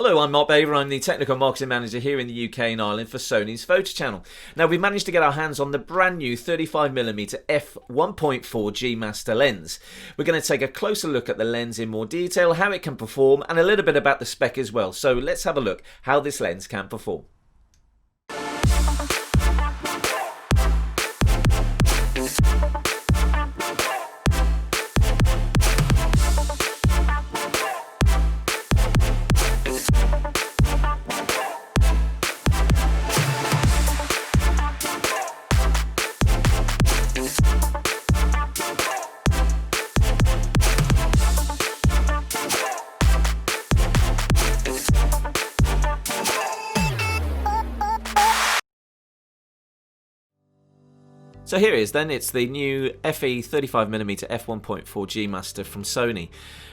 Hello, I'm Mark Baver. I'm the Technical Marketing Manager here in the UK and Ireland for Sony's photo channel. Now, we've managed to get our hands on the brand new 35mm f1.4 G Master lens. We're going to take a closer look at the lens in more detail, how it can perform, and a little bit about the spec as well. So let's have a look how this lens can perform. So here it is then, it's the new FE 35mm f1.4 G Master from Sony.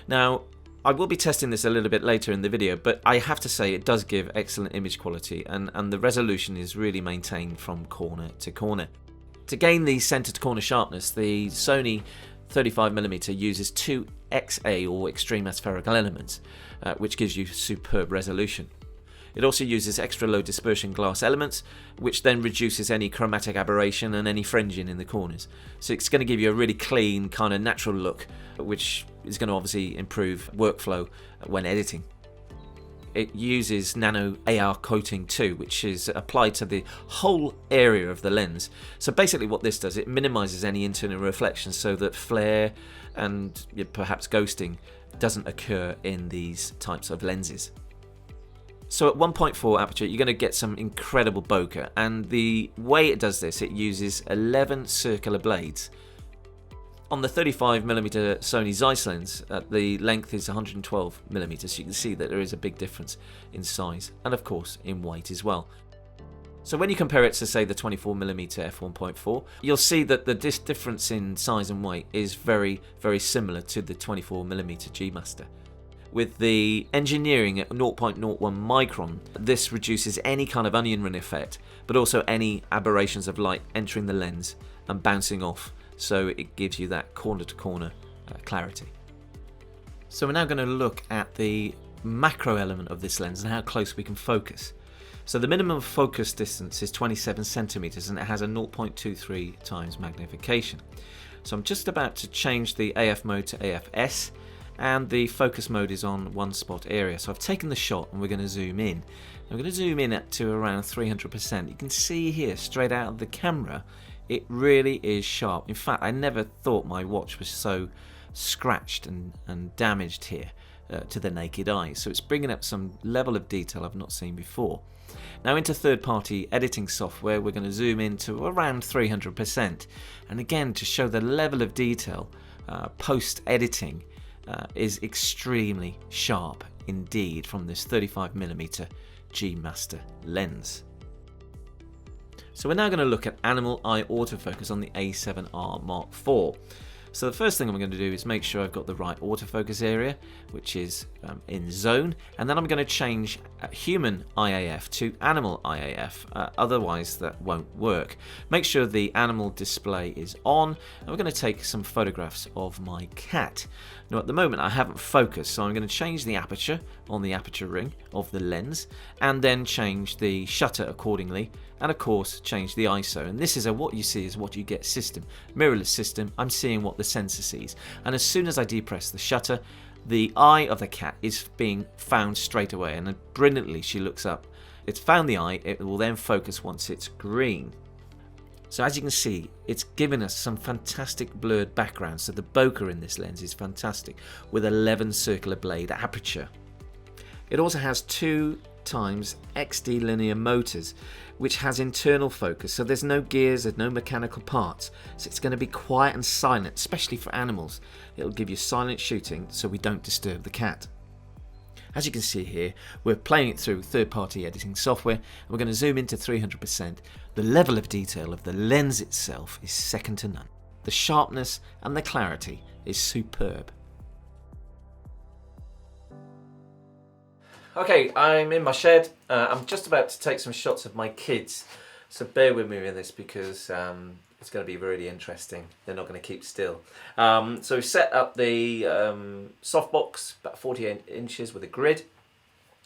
Now, I will be testing this a little bit later in the video, but I have to say it does give excellent image quality and the resolution is really maintained from corner to corner. To gain the centre to corner sharpness, the Sony 35mm uses two XA or extreme aspherical elements, which gives you superb resolution. It also uses extra low dispersion glass elements, which then reduces any chromatic aberration and any fringing in the corners. So it's going to give you a really clean, kind of natural look, which is going to obviously improve workflow when editing. It uses nano AR coating too, which is applied to the whole area of the lens. So basically what this does, it minimizes any internal reflections so that flare and perhaps ghosting doesn't occur in these types of lenses. So at 1.4 aperture, you're going to get some incredible bokeh, and the way it does this, it uses 11 circular blades. On the 35mm Sony Zeiss lens, the length is 112mm, so you can see that there is a big difference in size, and of course in weight as well. So when you compare it to, say, the 24mm f1.4, you'll see that the difference in size and weight is very, very similar to the 24mm G Master. With the engineering at 0.01 micron, this reduces any kind of onion ring effect, but also any aberrations of light entering the lens and bouncing off, so it gives you that corner-to-corner clarity. So we're now going to look at the macro element of this lens and how close we can focus. So the minimum focus distance is 27 centimeters and it has a 0.23 times magnification. So I'm just about to change the AF mode to AFS, and the focus mode is on one spot area. So I've taken the shot and we're going to zoom in. I'm going to zoom in at to around 300%. You can see here straight out of the camera, it really is sharp. In fact, I never thought my watch was so scratched and damaged here to the naked eye. So it's bringing up some level of detail I've not seen before. Now into third-party editing software, we're going to zoom in to around 300%. And again, to show the level of detail post-editing, is extremely sharp indeed from this 35mm G Master lens. So we're now going to look at animal eye autofocus on the A7R Mark IV. So the first thing I'm going to do is make sure I've got the right autofocus area, which is in zone, and then I'm going to change human IAF to animal IAF, otherwise that won't work. Make sure the animal display is on, and we're going to take some photographs of my cat. Now at the moment I haven't focused, so I'm going to change the aperture on the aperture ring of the lens, and then change the shutter accordingly, and of course change the ISO. And this is a what you see is what you get system, mirrorless system. I'm seeing what the sensor sees, and as soon as I depress the shutter, the eye of the cat is being found straight away, and brilliantly she looks up. It's found the eye, it will then focus once it's green. So as you can see, it's given us some fantastic blurred background, so the bokeh in this lens is fantastic with 11 circular blade aperture. It also has 2 times XD linear motors, which has internal focus, so there's no gears, there's no mechanical parts, so it's going to be quiet and silent, especially for animals. It'll give you silent shooting so we don't disturb the cat. As you can see here, we're playing it through third-party editing software, and we're going to zoom into 300%. The level of detail of the lens itself is second to none. The sharpness and the clarity is superb. Okay, I'm in my shed. I'm just about to take some shots of my kids, so bear with me with this because it's going to be really interesting. They're not going to keep still. So we've set up the softbox, about 48 inches with a grid.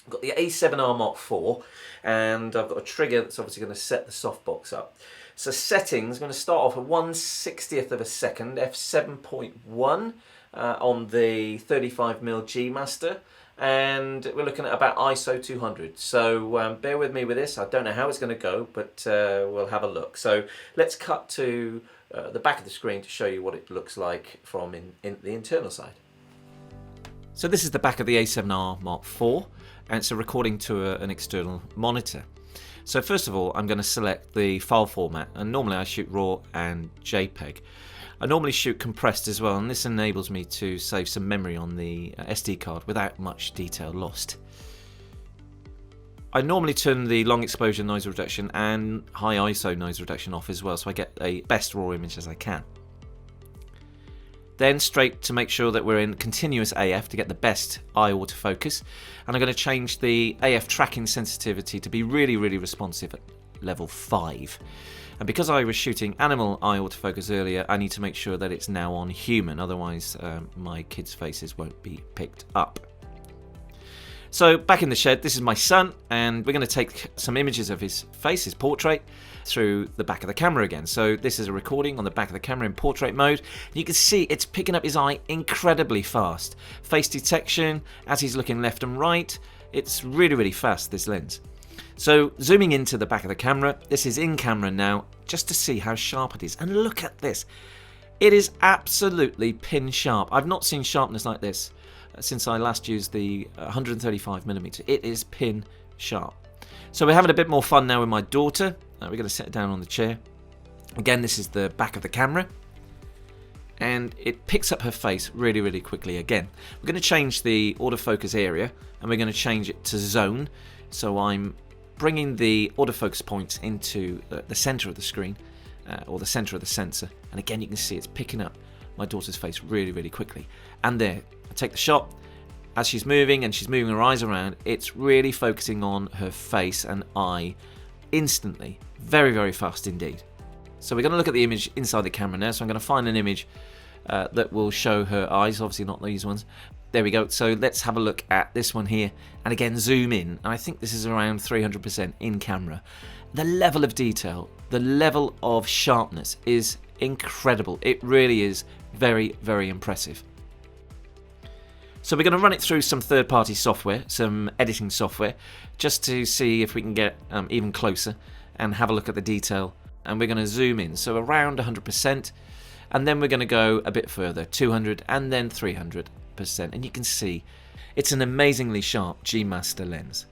I've got the A7R Mark IV, and I've got a trigger that's obviously going to set the softbox up. So settings, I'm going to start off at 1/60th of a second, f7.1 on the 35mm G Master, and we're looking at about ISO 200. So bear with me with this. I don't know how it's going to go, but we'll have a look. So let's cut to the back of the screen to show you what it looks like from in the internal side. So this is the back of the A7R Mark IV, and it's a recording to an external monitor. So first of all, I'm going to select the file format, and normally I shoot RAW and JPEG. I normally shoot compressed as well, and this enables me to save some memory on the SD card without much detail lost. I normally turn the long exposure noise reduction and high ISO noise reduction off as well, so I get a best RAW image as I can. Then straight to make sure that we're in continuous AF to get the best eye autofocus, and I'm going to change the AF tracking sensitivity to be really responsive at level 5. And because I was shooting animal eye autofocus earlier, I need to make sure that it's now on human, otherwise my kids' faces won't be picked up. So back in the shed, this is my son, and we're going to take some images of his face, his portrait, through the back of the camera again. So this is a recording on the back of the camera in portrait mode. You can see it's picking up his eye incredibly fast. Face detection, as he's looking left and right, it's really fast, this lens. So zooming into the back of the camera, this is in camera now, just to see how sharp it is. And look at this. It is absolutely pin sharp. I've not seen sharpness like this since I last used the 135mm. It is pin sharp. So we're having a bit more fun now with my daughter. We're going to set her down on the chair. Again, this is the back of the camera, and it picks up her face really quickly again. We're going to change the autofocus area, and we're going to change it to zone. So I'm bringing the autofocus points into the center of the screen, or the center of the sensor, and again you can see it's picking up my daughter's face really quickly. And there, I take the shot. As she's moving and she's moving her eyes around, it's really focusing on her face and eye instantly. Very fast indeed. So we're going to look at the image inside the camera now. So I'm going to find an image that will show her eyes, obviously not these ones. There we go. So let's have a look at this one here, and again zoom in, and I think this is around 300% in camera. The level of detail, the level of sharpness is incredible. It really is very impressive. So we're going to run it through some third-party software, some editing software, just to see if we can get even closer and have a look at the detail. And we're going to zoom in, so around 100%, and then we're going to go a bit further, 200 and then 300%. And you can see it's an amazingly sharp G Master lens.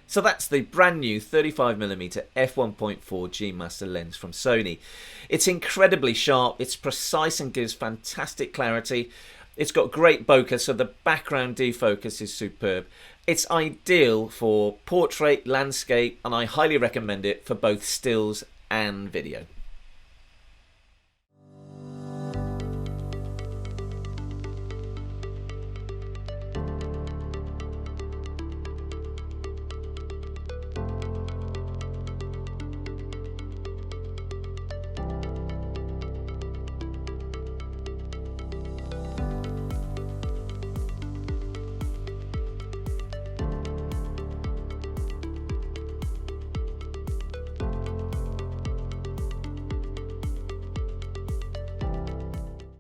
So that's the brand new 35mm f1.4 G Master lens from Sony. It's incredibly sharp, it's precise and gives fantastic clarity. It's got great bokeh, so the background defocus is superb. It's ideal for portrait, landscape, and I highly recommend it for both stills and video.